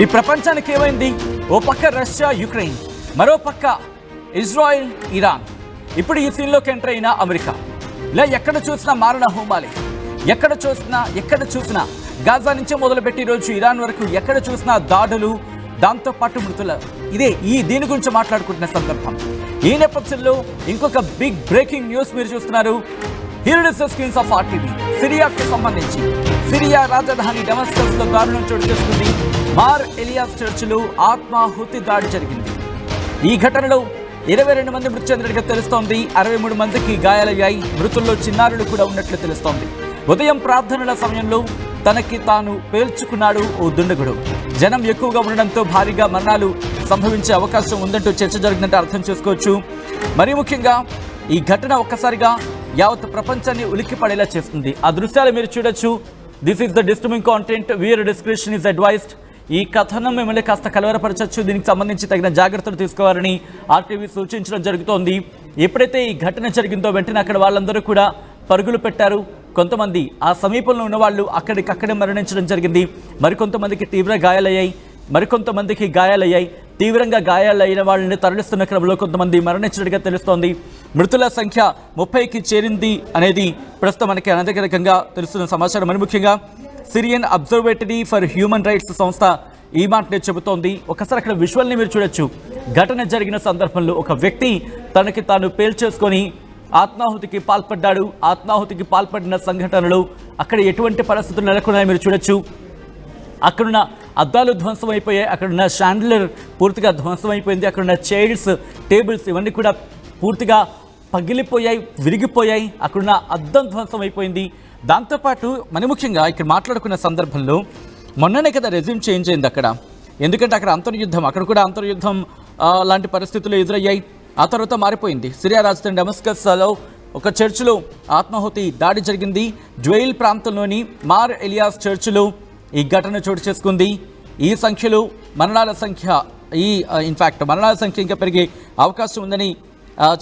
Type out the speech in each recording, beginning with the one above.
ఈ ప్రపంచానికి ఏమైంది? ఓ పక్క రష్యా యుక్రెయిన్, మరో పక్క ఇజ్రాయిల్ ఇరాన్. ఇప్పుడు ఈ సీన్లోకి ఎంటర్ అయిన అమెరికా. ఇలా ఎక్కడ చూసినా మారణ హోమాలే, ఎక్కడ చూసినా గాజా నుంచి మొదలుపెట్టి రోజు ఇరాన్ వరకు ఎక్కడ చూసినా దాడులు, దాంతోపాటు మృతులు. దీని గురించి మాట్లాడుకుంటున్న సందర్భం. ఈ నేపథ్యంలో ఇంకొక బిగ్ బ్రేకింగ్ న్యూస్ మీరు చూస్తున్నారు. Here is the screens of RTV. సిరియాకు సంబంధించి సిరియా రాజధాని డమస్కస్ లో దారుణం చోటు చేసుకుంది. మార్ ఎలియాస్ చర్చిలో ఆత్మాహుతి దాడి జరిగింది. ఈ ఘటనలో 22 మంది మృతి చెందినట్టుగా తెలుస్తోంది. 63 మందికి గాయాలయ్యాయి. మృతుల్లో చిన్నారులు కూడా ఉన్నట్లు తెలుస్తోంది. ఉదయం ప్రార్థనల సమయంలో తనకి తాను పేల్చుకున్నాడు ఓ దుండగుడు. జనం ఎక్కువగా ఉండడంతో భారీగా మరణాలు సంభవించే అవకాశం ఉందంటూ చర్చ జరిగిందంటే అర్థం చేసుకోవచ్చు. మరీ ముఖ్యంగా ఈ ఘటన ఒక్కసారిగా యావత్ ప్రపంచాన్ని ఉలిక్కి పడేలా చేస్తుంది. ఆ దృశ్యాలు మీరు చూడొచ్చు. This is the disturbing content. Viewer description is advised. ఈ కథనం మిమ్మల్ని కాస్త కలవరపరచచ్చు. దీనికి సంబంధించి తగిన జాగ్రత్తలు తీసుకోవాలని ఆర్టీవీ సూచించడం జరుగుతోంది. ఎప్పుడైతే ఈ ఘటన జరిగిందో వెంటనే అక్కడ వాళ్ళందరూ కూడా పరుగులు పెట్టారు. కొంతమంది ఆ సమీపంలో ఉన్న వాళ్ళు అక్కడికక్కడే మరణించడం జరిగింది. మరికొంతమందికి తీవ్రంగా గాయాలైన వాళ్ళని తరలిస్తున్న క్రమంలో కొంతమంది మరణించినట్టుగా తెలుస్తోంది. మృతుల సంఖ్య 30కి చేరింది అనేది ప్రస్తుతం మనకి అనధికారికంగా తెలుస్తున్న సమాచారం. మరి ముఖ్యంగా Syrian observatory for human rights సంస్థ ఈ మాటనే చెబుతోంది. ఒకసారి అక్కడ విజువల్ని మీరు చూడొచ్చు. ఘటన జరిగిన సందర్భంలో ఒక వ్యక్తి తనకి తాను పేల్చేసుకొని ఆత్మాహుతికి పాల్పడ్డాడు. ఆత్మాహుతికి పాల్పడిన సంఘటనలు అక్కడ ఎటువంటి పరిస్థితులు నెలకొన్నాయో మీరు చూడొచ్చు. అక్కడున్న అద్దాలు ధ్వంసం అయిపోయాయి. అక్కడున్న షాండ్లర్ పూర్తిగా ధ్వంసం అయిపోయింది. అక్కడున్న చైర్స్, టేబుల్స్ ఇవన్నీ కూడా పూర్తిగా పగిలిపోయాయి, విరిగిపోయాయి. అక్కడున్న అద్దం ధ్వంసం అయిపోయింది. దాంతోపాటు మరి ముఖ్యంగా ఇక్కడ మాట్లాడుకున్న సందర్భంలో మొన్ననే కదా రెజ్యూమ్ చేంజ్ అయింది అక్కడ. ఎందుకంటే అక్కడ అంతర్యుద్ధం, అక్కడ కూడా అంతర్యుద్ధం లాంటి పరిస్థితులు ఎదురయ్యాయి. ఆ తర్వాత మారిపోయింది. సిరియా రాజధాని డమస్కస్లో ఒక చర్చిలో ఆత్మాహుతి దాడి జరిగింది. జ్వెయిల్ ప్రాంతంలోని మార్ ఎలియాస్ చర్చిలో ఈ ఘటన చోటు చేసుకుంది. ఈ సంఖ్యలో మరణాల సంఖ్య ఇంకా పెరిగే అవకాశం ఉందని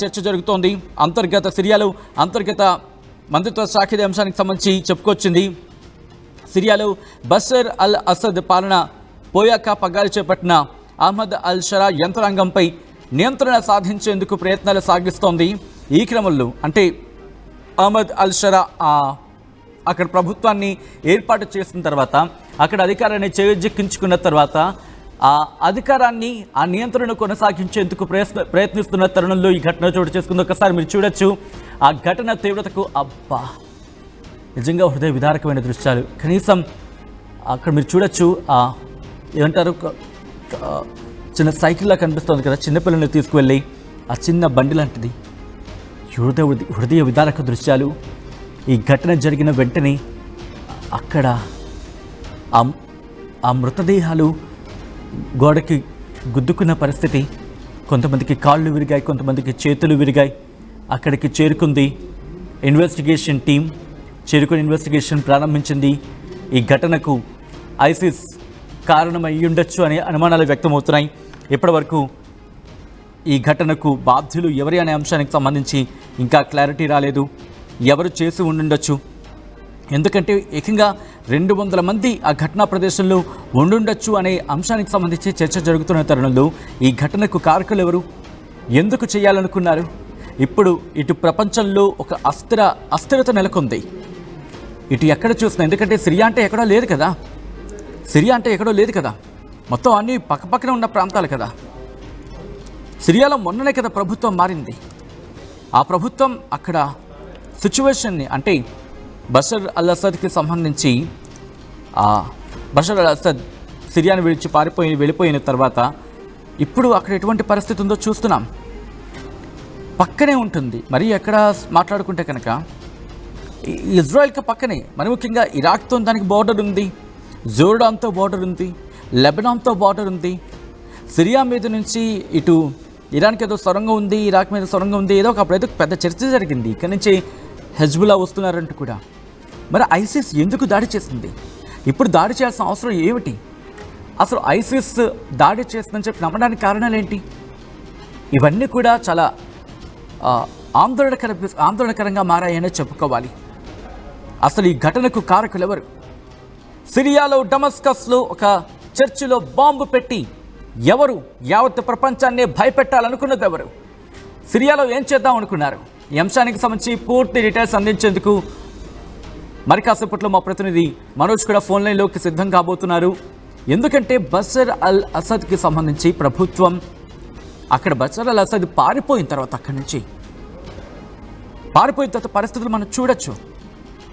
చర్చ జరుగుతోంది. సిరియాలో అంతర్గత మంత్రిత్వ శాఖ అంశానికి సంబంధించి చెప్పుకొచ్చింది. సిరియాలో బషర్ అల్ అసద్ పాలన పోయాక పగ్గాలు చేపట్టిన అహ్మద్ అల్ షరా యంత్రాంగంపై నియంత్రణ సాధించేందుకు ప్రయత్నాలు సాగిస్తోంది. ఈ క్రమంలో అంటే అహ్మద్ అల్ షరా అక్కడ ప్రభుత్వాన్ని ఏర్పాటు చేసిన తర్వాత, అక్కడ అధికారాన్ని చేజిక్కించుకున్న తర్వాత ఆ అధికారాన్ని, ఆ నియంత్రణ కొనసాగించేందుకు ప్రయత్నిస్తున్న తరుణంలో ఈ ఘటన చోటు చేసుకుంది. ఒకసారి మీరు చూడొచ్చు ఆ ఘటన తీవ్రతకు. నిజంగా హృదయ విదారకమైన దృశ్యాలు. కనీసం అక్కడ మీరు చూడొచ్చు ఏమంటారు, చిన్న సైకిల్లా కనిపిస్తుంది కదా, చిన్నపిల్లల్ని తీసుకువెళ్ళి ఆ చిన్న బండి లాంటిది. హృదయ విదారక దృశ్యాలు. ఈ ఘటన జరిగిన వెంటనే అక్కడ ఆ మృతదేహాలు గోడకి గుద్దుకున్న పరిస్థితి. కొంతమందికి కాళ్ళు విరిగాయి, కొంతమందికి చేతులు విరిగాయి. అక్కడికి చేరుకుంది ఇన్వెస్టిగేషన్ టీం. చేరుకుని ఇన్వెస్టిగేషన్ ప్రారంభించింది. ఈ ఘటనకు ఐసిస్ కారణమై ఉండొచ్చు అనే అనుమానాలు వ్యక్తమవుతున్నాయి. ఇప్పటివరకు ఈ ఘటనకు బాధ్యులు ఎవరి అనే అంశానికి సంబంధించి ఇంకా క్లారిటీ రాలేదు. ఎవరు చేసి ఉండుండొచ్చు, ఎందుకంటే ఏకంగా 200 మంది ఆ ఘటనా ప్రదేశంలో ఉండుండొచ్చు అనే అంశానికి సంబంధించి చర్చ జరుగుతున్న తరుణంలో ఈ ఘటనకు కారకులు ఎవరు, ఎందుకు చేయాలనుకున్నారు? ఇప్పుడు ఇటు ప్రపంచంలో ఒక అస్థిరత నెలకొంది. ఇటు ఎక్కడ చూసినా, ఎందుకంటే సిరియా అంటే ఎక్కడో లేదు కదా, మొత్తం అన్నీ పక్కపక్కనే ఉన్న ప్రాంతాలు కదా. సిరియాలో మొన్ననే కదా ప్రభుత్వం మారింది. ఆ ప్రభుత్వం అక్కడ సిచ్యువేషన్ని, అంటే బషర్ అల్ అసద్కి సంబంధించి బషర్ అల్ అసద్ సిరియాను విడిచి వెళ్ళిపోయిన తర్వాత ఇప్పుడు అక్కడ ఎటువంటి పరిస్థితి ఉందో చూస్తున్నాం. పక్కనే ఉంటుంది. మరి ఎక్కడ మాట్లాడుకుంటే కనుక ఇజ్రాయెల్కి పక్కనే, మరి ముఖ్యంగా ఇరాక్తో దానికి బార్డర్ ఉంది, జోర్డాన్తో బార్డర్ ఉంది, లెబనాన్తో బార్డర్ ఉంది. సిరియా మీద నుంచి ఇటు ఇరాన్కి ఏదో సొరంగం ఉంది, ఇరాక్ మీద సొరంగం ఉంది. అప్పుడైతే పెద్ద చర్చ జరిగింది. ఇక్కడి నుంచి హెజ్బుల్లా వస్తున్నారంటూ కూడా. మరి ఐసిస్ ఎందుకు దాడి చేసింది? ఇప్పుడు దాడి చేయాల్సిన అవసరం ఏమిటి? అసలు ఐసిస్ దాడి చేస్తుందని చెప్పి నమ్మడానికి కారణాలు ఏంటి? ఇవన్నీ కూడా చాలా ఆందోళనకరంగా మారాయనే చెప్పుకోవాలి. అసలు ఈ ఘటనకు కారకులు ఎవరు? సిరియాలో డమస్కస్లో ఒక చర్చిలో బాంబు పెట్టి ఎవరు యావత్ ప్రపంచాన్నే భయపెట్టాలనుకున్నది ఎవరు? సిరియాలో ఏం చేద్దాం అనుకున్నారు? ఈ అంశానికి సంబంధించి పూర్తి డీటెయిల్స్ అందించేందుకు మరి కాసేపట్లో మా ప్రతినిధి మనోజ్ కూడా ఫోన్ లైన్లోకి సిద్ధం కాబోతున్నారు. ఎందుకంటే బషర్ అల్ అసద్కి సంబంధించి ప్రభుత్వం అక్కడ బషర్ అల్ అసద్ పారిపోయిన తర్వాత పరిస్థితులు మనం చూడొచ్చు.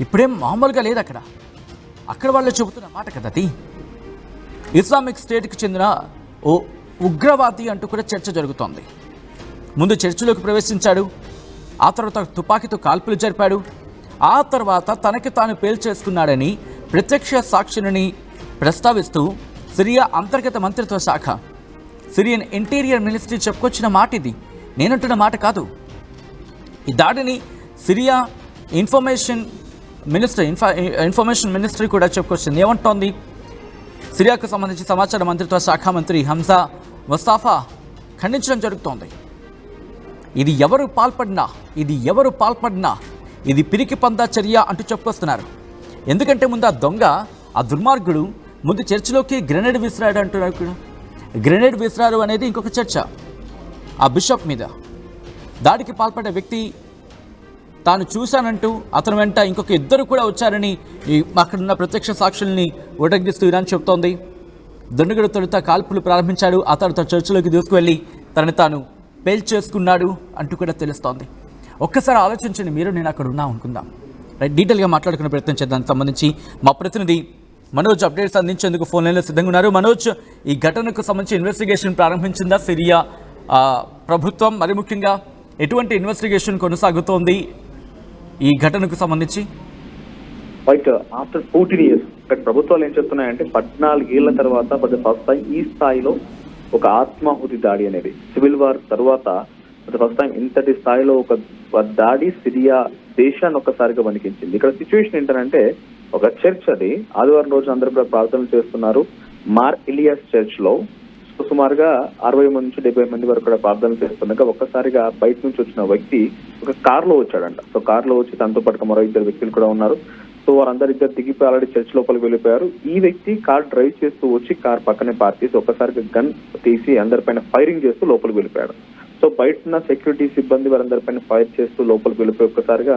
ఇప్పుడేం మామూలుగా లేదు. అక్కడ వాళ్ళు చెబుతున్న మాట కదా అది. ఇస్లామిక్ స్టేట్కి చెందిన ఓ ఉగ్రవాది అంటూ కూడా చర్చ జరుగుతోంది. ముందు చర్చిలోకి ప్రవేశించాడు, ఆ తర్వాత తుపాకీతో కాల్పులు జరిపాడు, ఆ తర్వాత తనకి తాను పేల్చేసుకున్నాడని ప్రత్యక్ష సాక్షిని ప్రస్తావిస్తూ సిరియా అంతర్గత మంత్రిత్వ శాఖ, సిరియన్ ఇంటీరియర్ మినిస్ట్రీ చెప్పుకొచ్చిన మాట ఇది. నేనంటున్న మాట కాదు. ఈ దాడిని సిరియా ఇన్ఫర్మేషన్ మినిస్ట్రీ కూడా చెప్పుకొచ్చింది. ఏమంటోంది? సిరియాకు సంబంధించి సమాచార మంత్రిత్వ శాఖ మంత్రి హంజా ముస్తాఫా ఖండించడం జరుగుతోంది. ఇది ఎవరు పాల్పడినా ఇది పిరికి పందా చర్య అంటూ చెప్పుకొస్తున్నారు. ఎందుకంటే ముందు ఆ దొంగ, ఆ దుర్మార్గుడు ముందు చర్చిలోకి గ్రెనేడ్ విసిరాడు అంటున్నారు. గ్రెనేడ్ విసిరారు అనేది ఇంకొక చర్చ. ఆ బిషప్ మీద దాడికి పాల్పడే వ్యక్తి తాను చూశానంటూ అతని వెంట ఇంకొక ఇద్దరు కూడా వచ్చారని అక్కడున్న ప్రత్యక్ష సాక్షుల్ని ఉటంకిస్తూ ఇరాన్ చెబుతోంది. దుండగుడు తొలుత కాల్పులు ప్రారంభించాడు, ఆ తర్వాత చర్చిలోకి తీసుకువెళ్ళి తనని తాను పేల్చేసుకున్నాడు అంటూ కూడా తెలుస్తోంది. ఒక్కసారి ఆలోచించండి, మీరు నేను అక్కడ ఉన్నా అనుకుందాం. రైట్, డీటెయిల్గా మాట్లాడుకునే ప్రయత్నం చేద్దానికి సంబంధించి మా ప్రతినిధి మనోజ్ అప్డేట్స్ అందించేందుకు ఫోన్ లైన్లో సిద్ధంగా ఉన్నారు. మనోజ్, ఈ ఘటనకు సంబంధించి ఇన్వెస్టిగేషన్ ప్రారంభించిందా సిరియా ప్రభుత్వం? మరి ముఖ్యంగా ఎటువంటి ఇన్వెస్టిగేషన్ కొనసాగుతోంది ఈ ఘటనకు సంబంధించి? ఆఫ్టర్ 14 years ఇక్కడ ప్రభుత్వాలు ఏం చెప్తున్నాయంటే 14 ఏళ్ల తర్వాత ఫస్ట్ టైం ఈ స్థాయిలో ఒక ఆత్మాహుతి దాడి అనేది, సివిల్ వార్ తర్వాత ఫస్ట్ టైం ఇంతటి స్థాయిలో ఒక దాడి సిరియా దేశాన్ని ఒక్కసారిగా వణికించింది. ఇక్కడ సిచ్యువేషన్ ఏంటంటే ఒక చర్చ్, అది ఆదివారం రోజు అందరూ కూడా ప్రార్థనలు చేస్తున్నారు మార్ ఇలియాస్ చర్చ్ లో. సుమారుగా 60 మంది నుంచి 70 మంది వరకు కూడా ప్రార్థనలు చేస్తున్నాక ఒక్కసారిగా బయట నుంచి వచ్చిన వ్యక్తి ఒక కార్ లో వచ్చాడంట. సో కార్ లో వచ్చి తనతో పాటు మరో 2 వ్యక్తులు కూడా ఉన్నారు. సో వారందరూ ఇద్దరు దిగిపోయి ఆల్రెడీ చర్చ్ లోపలికి వెళ్ళిపోయారు. ఈ వ్యక్తి కార్ డ్రైవ్ చేస్తూ వచ్చి కార్ పక్కనే పార్క్ చేసి ఒక్కసారిగా గన్ తీసి అందరిపైన ఫైరింగ్ చేస్తూ లోపలికి వెళ్ళిపోయాడు. సో బయట ఉన్న సెక్యూరిటీ సిబ్బంది వారందరిపైన ఫైర్ చేస్తూ లోపలికి వెళ్ళిపోయి ఒక్కసారిగా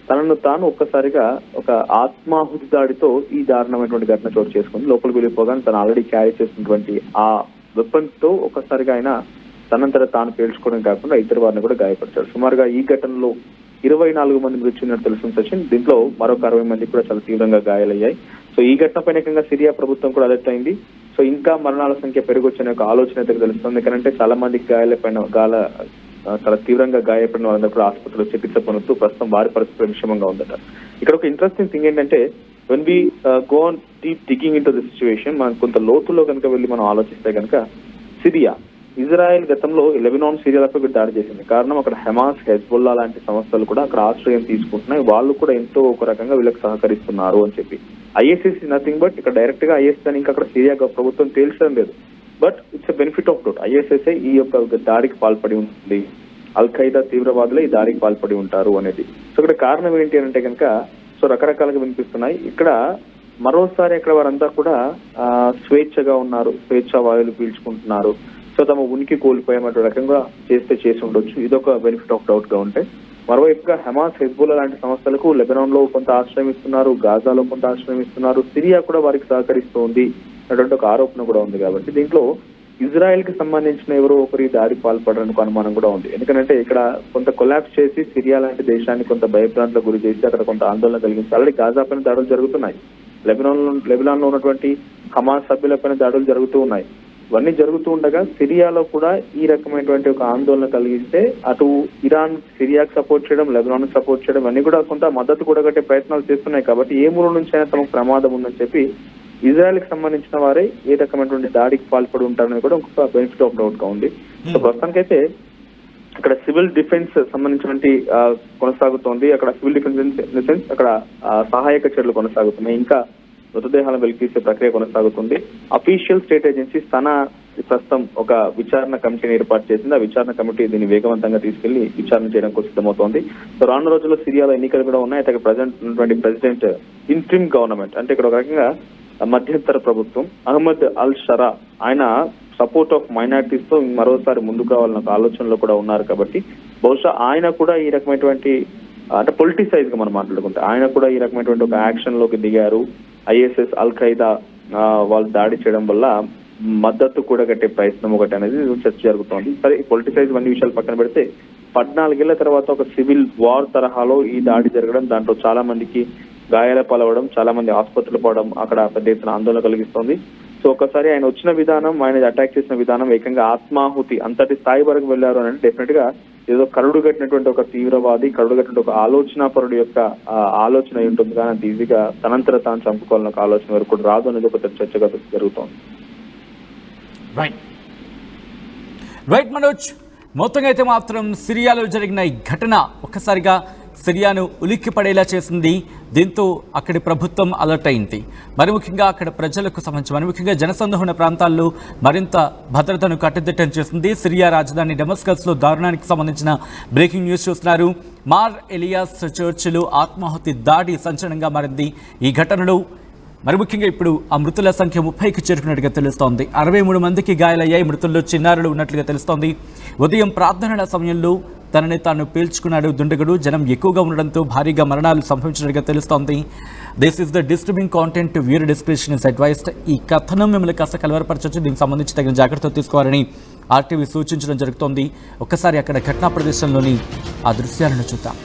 తనను తాను ఒక్కసారిగా ఒక ఆత్మాహుతి దాడితో ఈ దారుణమైనటువంటి ఘటన చోటు చేసుకుంది. లోపలికి వెళ్ళిపోగానే తను ఆల్రెడీ క్యారీ చేసినటువంటి ఆ వెపన్స్ తో ఒక్కసారిగా ఆయన తనంతట తాను పేల్చుకోవడం కాకుండా ఇద్దరు వారిని కూడా గాయపరిచారు. సుమారుగా ఈ ఘటనలో 24 మంది మృతి చెందినట్టు తెలుస్తుంది సచిన్. దీంట్లో మరొక 60 మంది కూడా చాలా తీవ్రంగా గాయాలయ్యాయి. సో ఈ ఘటన పైన సిరియా ప్రభుత్వం కూడా అలర్ట్ అయింది. సో ఇంకా మరణాల సంఖ్య పెరిగొచ్చనే ఒక ఆలోచన అయితే తెలుస్తుంది. ఎందుకంటే చాలా మంది చాలా తీవ్రంగా గాయపడిన వాళ్ళందరూ కూడా ఆసుపత్రిలో చికిత్స పొందుతూ ప్రస్తుతం వారి పరిస్థితి విషమంగా ఉందట. ఇక్కడ ఒక ఇంట్రెస్టింగ్ థింగ్ ఏంటంటే when we go on deep digging into the situation, మనం కొంత లోతులో కనుక వెళ్ళి మనం ఆలోచిస్తే కనుక సిరియా, ఇజ్రాయెల్ గతంలో లెబనాన్, సిరియాలపై దాడి చేసింది. కారణం అక్కడ హమాస్, హెజ్బుల్లా లాంటి సంస్థలు కూడా అక్కడ ఆశ్రయం తీసుకుంటున్నాయి. వాళ్ళు కూడా ఎంతో ఒక రకంగా వీళ్ళకి సహకరిస్తున్నారు అని చెప్పి. ఐఎస్ఎస్ నథింగ్ బట్ ఇక్కడ డైరెక్ట్ గా ఐఎస్ అని ఇంకా అక్కడ సిరియా ప్రభుత్వం తేల్చడం లేదు. But it's benefit of doubt. ఐఎస్ఎస్ఏ ఈ యొక్క దాడికి పాల్పడి ఉంటుంది, అల్ ఖైదా తీవ్రవాదులు ఈ దాడికి పాల్పడి ఉంటారు అనేది. సో ఇక్కడ కారణం ఏంటి అంటే కనుక సో రకరకాలుగా వినిపిస్తున్నాయి. ఇక్కడ మరోసారి ఇక్కడ వారంతా కూడా స్వేచ్ఛగా ఉన్నారు, స్వేచ్ఛ వాయువులు పీల్చుకుంటున్నారు. సో తమ ఉనికి కోల్పోయేటువంటి రకంగా చేసి ఉండొచ్చు. ఇదొక బెనిఫిట్ ఆఫ్ డౌట్ గా ఉంటే, మరోవైపుగా హమాస్, హెజ్బుల్లా లాంటి సంస్థలకు లెబనాన్ లో కొంత ఆశ్రయం ఇస్తున్నారు, గాజాలో కొంత ఆశ్రయం ఇస్తున్నారు, సిరియా కూడా వారికి సహకరిస్తోంది అటువంటి ఒక ఆరోపణ కూడా ఉంది. కాబట్టి దీంట్లో ఇజ్రాయెల్ కి సంబంధించిన ఎవరో ఒకరి దాడికి పాల్పడడానికి అనుమానం కూడా ఉంది. ఎందుకంటే ఇక్కడ కొంత కొలాప్స్ చేసి సిరియా లాంటి దేశాన్ని కొంత భయభ్రాంతులకు గురి చేసి అక్కడ కొంత ఆందోళన కలిగించి ఆల్రెడీ గాజా పైన దాడులు జరుగుతున్నాయి. లెబనాన్ లో ఉన్నటువంటి హమాస్ సభ్యులపైన దాడులు జరుగుతూ ఉన్నాయి. ఇవన్నీ జరుగుతూ ఉండగా సిరియాలో కూడా ఈ రకమైనటువంటి ఒక ఆందోళన కలిగిస్తే అటు ఇరాన్ సిరియాకి సపోర్ట్ చేయడం, లెబనాన్ సపోర్ట్ చేయడం అన్ని కూడా కొంత మద్దతు కూడా కట్టే ప్రయత్నాలు చేస్తున్నాయి. కాబట్టి ఏ మూల నుంచి అయినా తమకు ప్రమాదం ఉందని చెప్పి ఇజ్రాయెల్ కి సంబంధించిన వారే ఏ రకమైనటువంటి దాడికి పాల్పడి ఉంటారని కూడా ఒక బెనిఫిట్ ఆఫ్ డౌట్ గా ఉంది. సో ప్రస్తుతానికైతే అక్కడ సివిల్ డిఫెన్స్ సంబంధించినటువంటి కొనసాగుతోంది. అక్కడ civil defence in the sense అక్కడ సహాయక చర్యలు కొనసాగుతున్నాయి. ఇంకా మృతదేహాలను వెలికిసే ప్రక్రియ కొనసాగుతుంది. అఫీషియల్ స్టేట్ ఏజెన్సీ సనా ప్రస్తుతం ఒక విచారణ కమిటీని ఏర్పాటు చేసింది. ఆ విచారణ కమిటీ దీన్ని వేగవంతంగా తీసుకెళ్లి విచారణ చేయడానికి సిద్ధమవుతోంది. సో రానున్న రోజుల్లో సిరియాలో ఎన్నికలు కూడా ఉన్నాయి. అయితే ప్రజెంట్ ఉన్నటువంటి ప్రెసిడెంట్ ఇంట్రిమ్ గవర్నమెంట్ అంటే ఇక్కడ ఒక రకంగా మధ్యంతర ప్రభుత్వం అహ్మద్ అల్ షరా ఆయన సపోర్ట్ ఆఫ్ మైనారిటీస్ తో మరోసారి ముందుకు రావాలన్న ఒక ఆలోచనలో కూడా ఉన్నారు కాబట్టి బహుశా ఆయన కూడా ఈ రకమైనటువంటి అంటే పొలిటిసైజ్ గా మనం మాట్లాడుకుంటే ఆయన కూడా ఈ రకమైనటువంటి ఒక యాక్షన్ లోకి దిగారు. ఐఎస్ఎస్ అల్ ఖైదా వాళ్ళు దాడి చేయడం వల్ల మద్దతు కూడా కట్టే ప్రయత్నం ఒకటి అనేది చర్చ జరుగుతోంది. సరే ఈ పొలిటిసైజ్ అన్ని విషయాలు పక్కన పెడితే 14 ఏళ్ల తర్వాత ఒక సివిల్ వార్ తరహాలో ఈ దాడి జరగడం, దాంట్లో చాలా మందికి గాయాల పాలవడం, చాలా మంది ఆసుపత్రులు పోవడం అక్కడ పెద్ద ఎత్తున ఆందోళన కలిగిస్తోంది. సో ఒకసారి ఆయన వచ్చిన విధానం, ఆయన అటాక్ చేసిన విధానం ఏకంగా ఆత్మాహుతి అంతటి స్థాయి వరకు వెళ్లారు అని డెఫినెట్ గా ఏదో కరుడు కట్టినటువంటి ఒక తీవ్రవాది, కరుడు కట్టినటువంటి ఒక ఆలోచనాపరుడు యొక్క ఆలోచన అయి ఉంటుంది కానీ అంత ఈజీగా తనంతర తాను చంపుకోవాలన్న ఒక ఆలోచన వరకు కూడా రాదు అనేది ఒక చర్చగా జరుగుతోంది. రైట్ మనోజ్, మొత్తంగా అయితే మాత్రం సిరియాలో జరిగిన ఈ ఘటన ఒక్కసారిగా సిరియాను ఉలిక్కి పడేలా చేసింది. దీంతో అక్కడి ప్రభుత్వం అలర్ట్ అయింది. మరి ముఖ్యంగా అక్కడ ప్రజలకు సంబంధించి మరి ముఖ్యంగా జనసందోహం ఉన్న ప్రాంతాల్లో మరింత భద్రతను కట్టుదిట్టం చేసింది. సిరియా రాజధాని డమస్కస్లో దారుణానికి సంబంధించిన బ్రేకింగ్ న్యూస్ చూస్తున్నారు. మార్ ఎలియాస్ చర్చిలో ఆత్మాహుతి దాడి సంచలనంగా మారింది. ఈ ఘటనలో మరి ముఖ్యంగా ఇప్పుడు ఆ మృతుల సంఖ్య 30కి చేరుకున్నట్టుగా తెలుస్తోంది. 63 మందికి గాయాలయ్యాయి. మృతుల్లో చిన్నారులు ఉన్నట్లుగా తెలుస్తోంది. ఉదయం ప్రార్థనల సమయంలో తనని తాను పీల్చుకున్నాడు దుండగుడు. జనం ఎక్కువగా ఉండడంతో భారీగా మరణాలు సంభవించినట్టుగా తెలుస్తోంది. This is the disturbing content, viewer description is advised. ఈ కథనం మిమ్మల్ని కాస్త కలవరపరచవచ్చు. దీనికి సంబంధించి తగిన జాగ్రత్తలు తీసుకోవాలని ఆర్టీవీ సూచించడం జరుగుతోంది. ఒక్కసారి అక్కడ ఘటనా ప్రదేశంలోని ఆ దృశ్యాలను చూద్దాం.